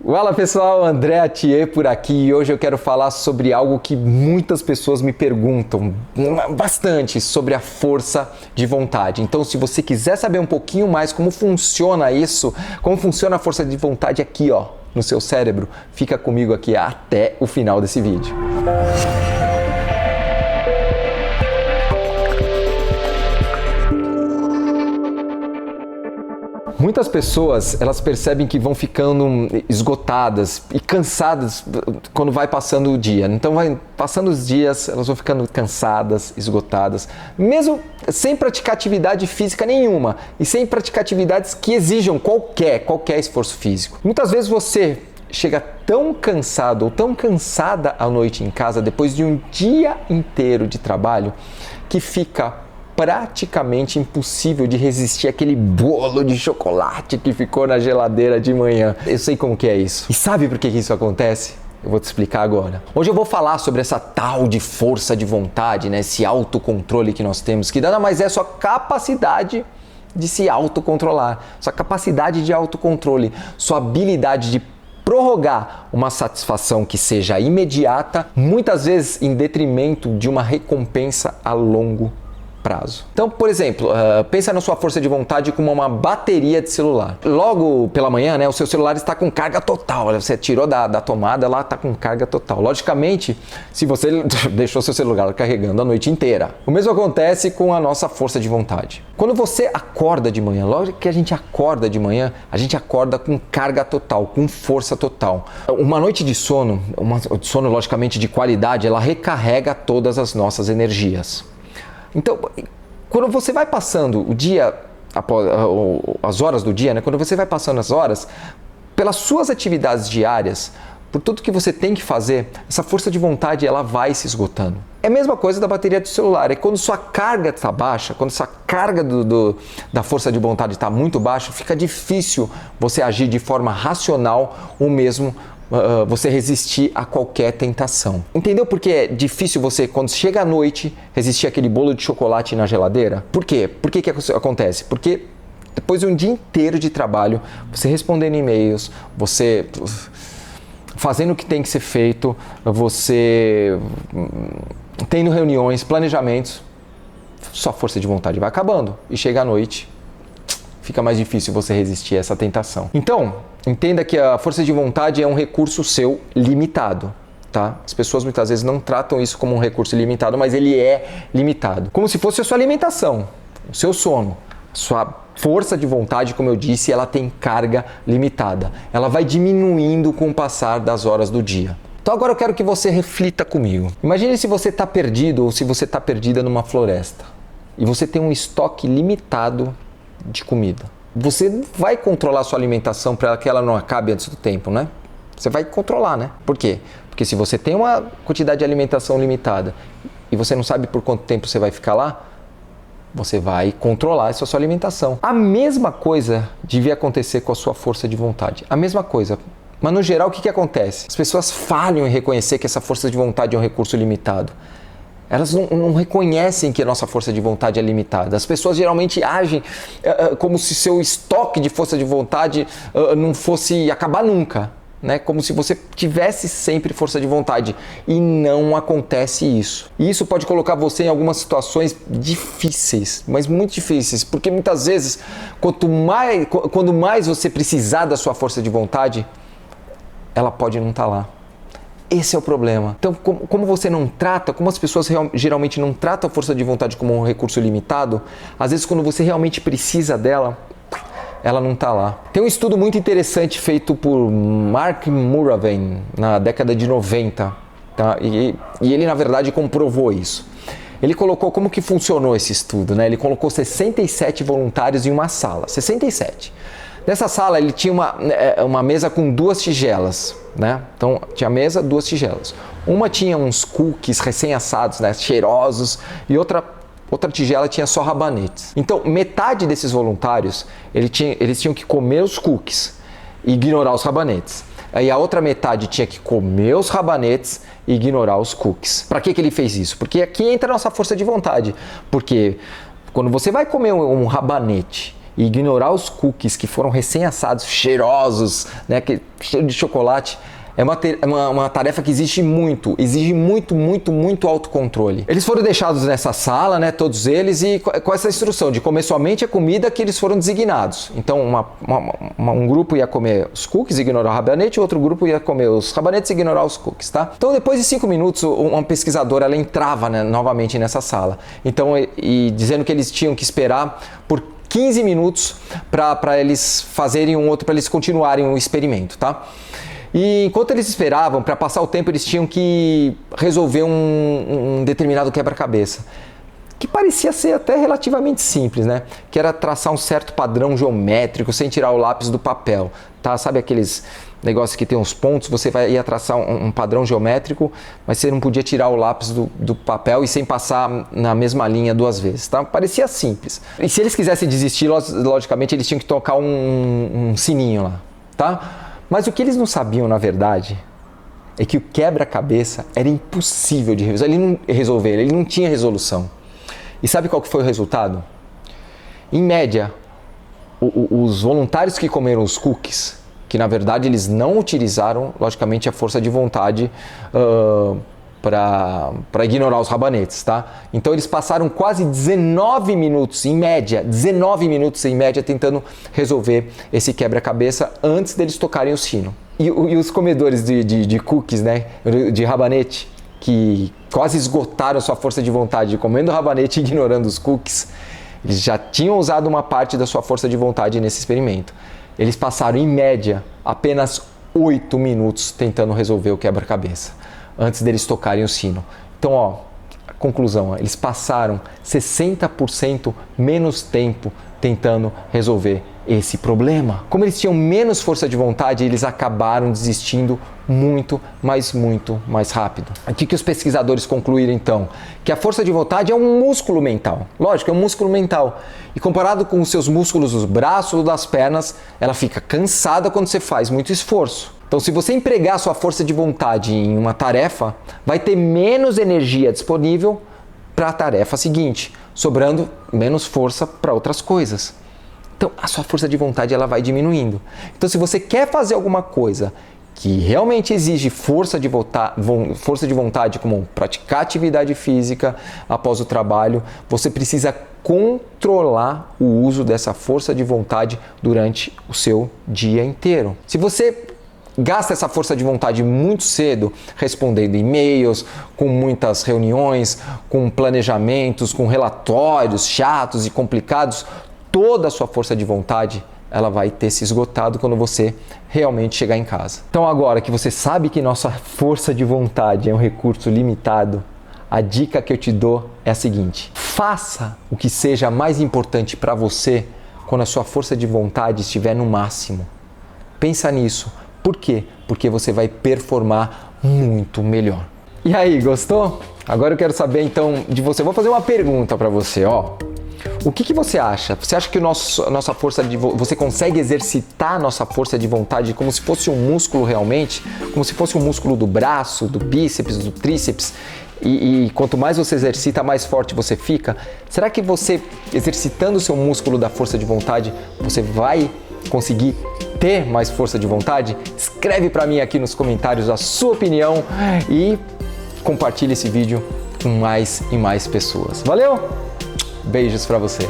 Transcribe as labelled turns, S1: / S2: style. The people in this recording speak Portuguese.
S1: Fala pessoal, André Atier por aqui e hoje eu quero falar sobre algo que muitas pessoas me perguntam bastante, sobre a força de vontade. Então, se você quiser saber um pouquinho mais como funciona isso, como funciona a força de vontade aqui, ó, no seu cérebro, fica comigo aqui até o final desse vídeo. Muitas pessoas, elas percebem que vão ficando esgotadas e cansadas quando vai passando o dia. Então, vai passando os dias, elas vão ficando cansadas, esgotadas, mesmo sem praticar atividade física nenhuma e sem praticar atividades que exijam qualquer esforço físico. Muitas vezes você chega tão cansado ou tão cansada à noite em casa, depois de um dia inteiro de trabalho, que fica praticamente impossível de resistir àquele bolo de chocolate que ficou na geladeira de manhã. Eu sei como que é isso. E sabe por que isso acontece? Eu vou te explicar agora. Hoje eu vou falar sobre essa tal de força de vontade, né? Esse autocontrole que nós temos, que nada mais é sua capacidade de se autocontrolar, sua capacidade de autocontrole, sua habilidade de prorrogar uma satisfação que seja imediata, muitas vezes em detrimento de uma recompensa a longo prazo. Então, por exemplo, pensa na sua força de vontade como uma bateria de celular. Logo pela manhã, né, o seu celular está com carga total. Você tirou da tomada, ela está com carga total. Logicamente, se você deixou seu celular carregando a noite inteira. O mesmo acontece com a nossa força de vontade. Quando você acorda de manhã, logo que a gente acorda de manhã, a gente acorda com carga total, com força total. Uma noite de sono, logicamente de qualidade, ela recarrega todas as nossas energias. Então, quando você vai passando o dia, as horas do dia, né? Quando você vai passando as horas, pelas suas atividades diárias, por tudo que você tem que fazer, essa força de vontade ela vai se esgotando. É a mesma coisa da bateria do celular, é quando sua carga está baixa, quando sua carga da força de vontade está muito baixa, fica difícil você agir de forma racional ou mesmo você resistir a qualquer tentação. Entendeu por que é difícil você, quando chega à noite, resistir àquele bolo de chocolate na geladeira? Por quê? Por que acontece? Porque depois de um dia inteiro de trabalho, você respondendo e-mails, você fazendo o que tem que ser feito, você tendo reuniões, planejamentos, sua força de vontade vai acabando e chega à noite, fica mais difícil você resistir a essa tentação. Então, entenda que a força de vontade é um recurso seu limitado, tá? As pessoas muitas vezes não tratam isso como um recurso limitado, mas ele é limitado. Como se fosse a sua alimentação, o seu sono. Sua força de vontade, como eu disse, ela tem carga limitada. Ela vai diminuindo com o passar das horas do dia. Então agora eu quero que você reflita comigo. Imagine se você está perdido ou se você está perdida numa floresta e você tem um estoque limitado de comida. Você vai controlar a sua alimentação para que ela não acabe antes do tempo, né? Você vai controlar, né? Por quê? Porque se você tem uma quantidade de alimentação limitada e você não sabe por quanto tempo você vai ficar lá, você vai controlar essa sua alimentação. A mesma coisa devia acontecer com a sua força de vontade. A mesma coisa. Mas no geral, o que acontece? As pessoas falham em reconhecer que essa força de vontade é um recurso limitado. Elas não reconhecem que a nossa força de vontade é limitada. As pessoas geralmente agem como se seu estoque de força de vontade não fosse acabar nunca, né? Como se você tivesse sempre força de vontade. E não acontece isso. E isso pode colocar você em algumas situações difíceis, mas muito difíceis, porque muitas vezes, quando mais você precisar da sua força de vontade, ela pode não estar lá. Esse é o problema. Então, como você não trata, como as pessoas geralmente não tratam a força de vontade como um recurso limitado, às vezes quando você realmente precisa dela, ela não está lá. Tem um estudo muito interessante feito por Mark Muraven na década de 90, tá? E ele, na verdade, comprovou isso. Ele colocou como que funcionou esse estudo, né? Ele colocou 67 voluntários em uma sala, 67. Nessa sala ele tinha uma mesa com duas tigelas, né? Então tinha mesa, duas tigelas. Uma tinha uns cookies recém-assados, né? Cheirosos, e outra tigela tinha só rabanetes. Então metade desses voluntários eles tinham que comer os cookies e ignorar os rabanetes. Aí a outra metade tinha que comer os rabanetes e ignorar os cookies. Para que ele fez isso? Porque aqui entra a nossa força de vontade. Porque quando você vai comer um rabanete e ignorar os cookies que foram recém-assados, cheirosos, né, que cheiro de chocolate, é uma tarefa que exige muito autocontrole. Eles foram deixados nessa sala, né, todos eles, e com essa instrução de comer somente a comida que eles foram designados. Então, um grupo ia comer os cookies e ignorar o rabanete, e outro grupo ia comer os rabanetes e ignorar os cookies, tá? Então, depois de 5 minutos, uma pesquisadora, ela entrava, né, novamente nessa sala. Então, e dizendo que eles tinham que esperar por 15 minutos para eles fazerem para eles continuarem o experimento, tá? E enquanto eles esperavam, para passar o tempo, eles tinham que resolver um determinado quebra-cabeça, que parecia ser até relativamente simples, né? Que era traçar um certo padrão geométrico sem tirar o lápis do papel, tá? Sabe aqueles negócios que tem uns pontos, você ia traçar um padrão geométrico, mas você não podia tirar o lápis do papel e sem passar na mesma linha 2 vezes, tá? Parecia simples. E se eles quisessem desistir, logicamente eles tinham que tocar um sininho lá, tá? Mas o que eles não sabiam, na verdade, é que o quebra-cabeça era impossível de resolver, ele não tinha resolução. E sabe qual que foi o resultado? Em média, os voluntários que comeram os cookies, que na verdade eles não utilizaram, logicamente, a força de vontade para ignorar os rabanetes, tá? Então eles passaram quase 19 minutos em média, tentando resolver esse quebra-cabeça antes deles tocarem o sino. E os comedores de cookies, né, de rabanete, que quase esgotaram sua força de vontade comendo rabanete e ignorando os cookies, eles já tinham usado uma parte da sua força de vontade nesse experimento. Eles passaram em média apenas 8 minutos tentando resolver o quebra-cabeça antes deles tocarem o sino. Então, ó, a conclusão, eles passaram 60% menos tempo tentando resolver esse problema. Como eles tinham menos força de vontade, eles acabaram desistindo muito mais rápido. O que os pesquisadores concluíram então? Que a força de vontade é um músculo mental. Lógico, é um músculo mental. E comparado com os seus músculos dos braços ou das pernas, ela fica cansada quando você faz muito esforço. Então, se você empregar a sua força de vontade em uma tarefa, vai ter menos energia disponível para a tarefa seguinte, sobrando menos força para outras coisas. Então, a sua força de vontade ela vai diminuindo. Então, se você quer fazer alguma coisa que realmente exige força de vontade, como praticar atividade física após o trabalho, você precisa controlar o uso dessa força de vontade durante o seu dia inteiro. Se você gasta essa força de vontade muito cedo, respondendo e-mails, com muitas reuniões, com planejamentos, com relatórios chatos e complicados, toda a sua força de vontade ela vai ter se esgotado quando você realmente chegar em casa. Então agora que você sabe que nossa força de vontade é um recurso limitado, a dica que eu te dou é a seguinte: faça o que seja mais importante para você quando a sua força de vontade estiver no máximo. Pensa nisso. Por quê? Porque você vai performar muito melhor. E aí, gostou? Agora eu quero saber então de você. Vou fazer uma pergunta para você, ó. O que você acha? Você acha que nossa força de você consegue exercitar a nossa força de vontade como se fosse um músculo realmente? Como se fosse um músculo do braço, do bíceps, do tríceps? E quanto mais você exercita, mais forte você fica? Será que você, exercitando o seu músculo da força de vontade, você vai conseguir ter mais força de vontade? Escreve para mim aqui nos comentários a sua opinião e compartilhe esse vídeo com mais e mais pessoas. Valeu? Beijos para você!